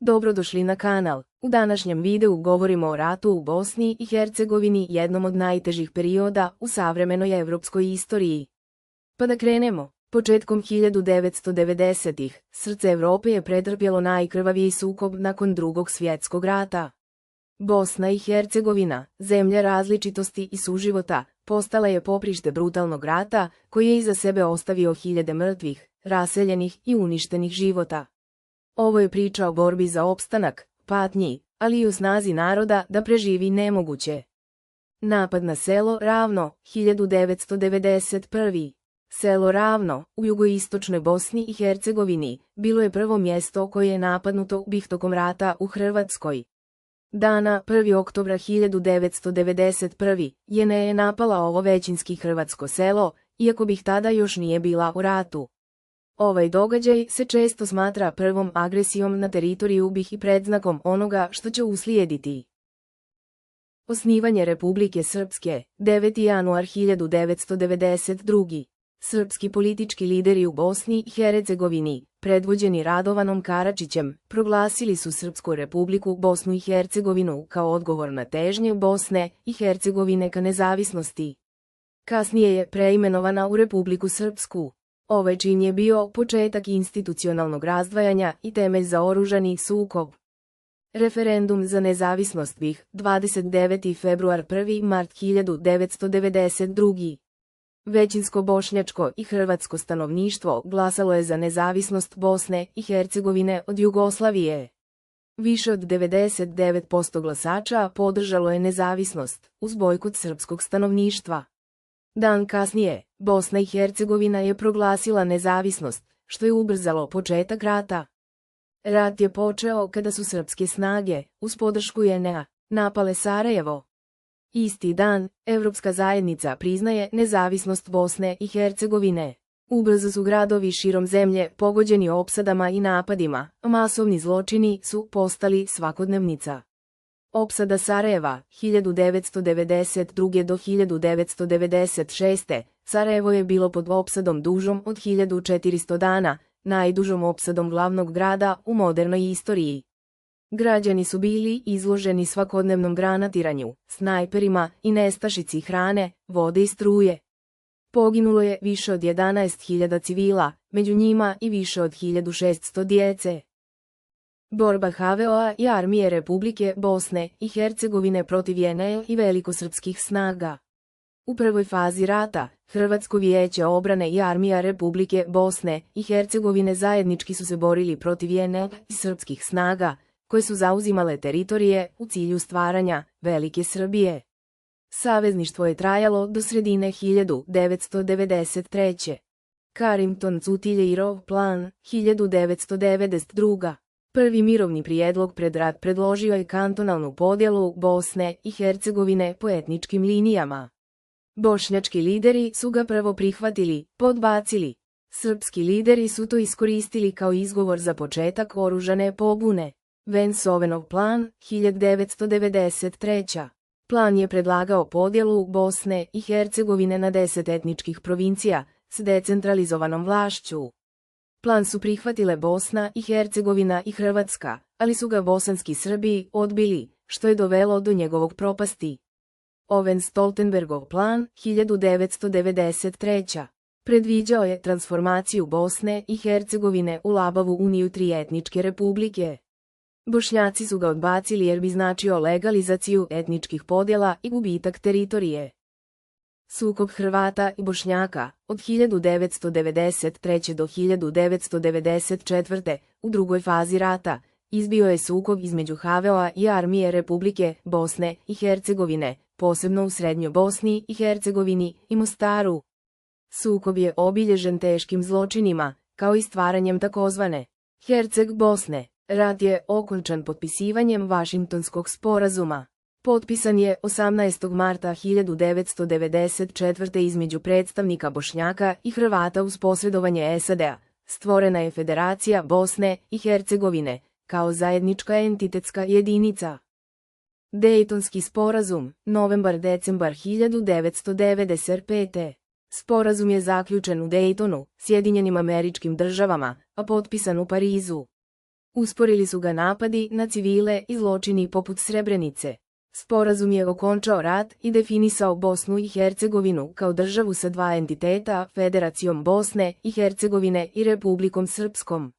Dobrodošli na kanal. U današnjem videu govorimo o ratu u Bosni i Hercegovini, jednom od najtežih perioda u savremenoj evropskoj istoriji. Pa da krenemo. Početkom 1990-ih, srce Evrope je pretrpjelo najkrvaviji sukob nakon Drugog svjetskog rata. Bosna i Hercegovina, zemlja različitosti i suživota, postala je poprište brutalnog rata koji je iza sebe ostavio hiljade mrtvih, raseljenih i uništenih života. Ovo je priča o borbi za opstanak, patnji, ali i o snazi naroda da preživi nemoguće. Napad na selo Ravno, 1991. Selo Ravno, u jugoistočnoj Bosni i Hercegovini, bilo je prvo mjesto koje je napadnuto tokom rata u Hrvatskoj. Dana 1. oktobra 1991. JNA je napala ovo većinski hrvatsko selo, iako tada još nije bila u ratu. Ovaj događaj se često smatra prvom agresijom na teritoriju BiH i predznakom onoga što će uslijediti. Osnivanje Republike Srpske, 9. januar 1992. Srpski politički lideri u Bosni i Hercegovini, predvođeni Radovanom Karadžićem, proglasili su Srpsku republiku Bosnu i Hercegovinu kao odgovor na težnje Bosne i Hercegovine ka nezavisnosti. Kasnije je preimenovana u Republiku Srpsku. Ovaj čin je bio početak institucionalnog razdvajanja i temelj za oružani sukob. Referendum za nezavisnost BiH, 29. februar 1. mart 1992. Većinsko bošnjačko i hrvatsko stanovništvo glasalo je za nezavisnost Bosne i Hercegovine od Jugoslavije. Više od 99% glasača podržalo je nezavisnost, uz bojkot srpskog stanovništva. Dan kasnije, Bosna i Hercegovina je proglasila nezavisnost, što je ubrzalo početak rata. Rat je počeo kada su srpske snage, uz podršku JNA, napale Sarajevo. Isti dan, Evropska zajednica priznaje nezavisnost Bosne i Hercegovine. Ubrzo su gradovi širom zemlje pogođeni opsadama i napadima, a masovni zločini su postali svakodnevnica. Opsada Sarajeva, 1992. do 1996. Sarajevo je bilo pod opsadom dužom od 1400 dana, najdužom opsadom glavnog grada u modernoj istoriji. Građani su bili izloženi svakodnevnom granatiranju, snajperima i nestašici hrane, vode i struje. Poginulo je više od 11.000 civila, među njima i više od 1600 djece. Borba HVO-a i armije Republike Bosne i Hercegovine protiv JNA i velikosrpskih snaga. U prvoj fazi rata, Hrvatsko vijeće obrane i armija Republike Bosne i Hercegovine zajednički su se borili protiv JNA i srpskih snaga, koje su zauzimale teritorije u cilju stvaranja Velike Srbije. Savezništvo je trajalo do sredine 1993. Karimton-Cutiljeirov plan, 1992. Prvi mirovni prijedlog pred rat predložio je kantonalnu podjelu Bosne i Hercegovine po etničkim linijama. Bošnjački lideri su ga prvo prihvatili, podbacili. Srpski lideri su to iskoristili kao izgovor za početak oružane pobune. Vensovenov plan, 1993. Plan je predlagao podjelu Bosne i Hercegovine na 10 etničkih provincija s decentralizovanom vlašću. Plan su prihvatile Bosna i Hercegovina i Hrvatska, ali su ga bosanski Srbi odbili, što je dovelo do njegovog propasti. Owen-Stoltenbergov plan, 1993. predviđao je transformaciju Bosne i Hercegovine u labavu uniju tri etničke republike. Bošnjaci su ga odbacili jer bi značio legalizaciju etničkih podjela i gubitak teritorije. Sukob Hrvata i Bošnjaka, od 1993. do 1994. u drugoj fazi rata, izbio je sukob između HVO-a i armije Republike Bosne i Hercegovine, posebno u Srednjoj Bosni i Hercegovini i Mostaru. Sukob je obilježen teškim zločinima, kao i stvaranjem takozvane Herceg Bosne. Rat je okončan potpisivanjem Vašingtonskog sporazuma. Potpisan je 18. marta 1994. između predstavnika Bošnjaka i Hrvata uz posredovanje SAD-a. Stvorena je Federacija Bosne i Hercegovine, kao zajednička entitetska jedinica. Dejtonski sporazum, novembar-decembar 1995. Sporazum je zaključen u Dejtonu, Sjedinjenim Američkim Državama, a potpisan u Parizu. Usporili su ga napadi na civile i zločini poput Srebrenice. Sporazum je okončao rat i definisao Bosnu i Hercegovinu kao državu sa dva entiteta, Federacijom Bosne i Hercegovine i Republikom Srpskom.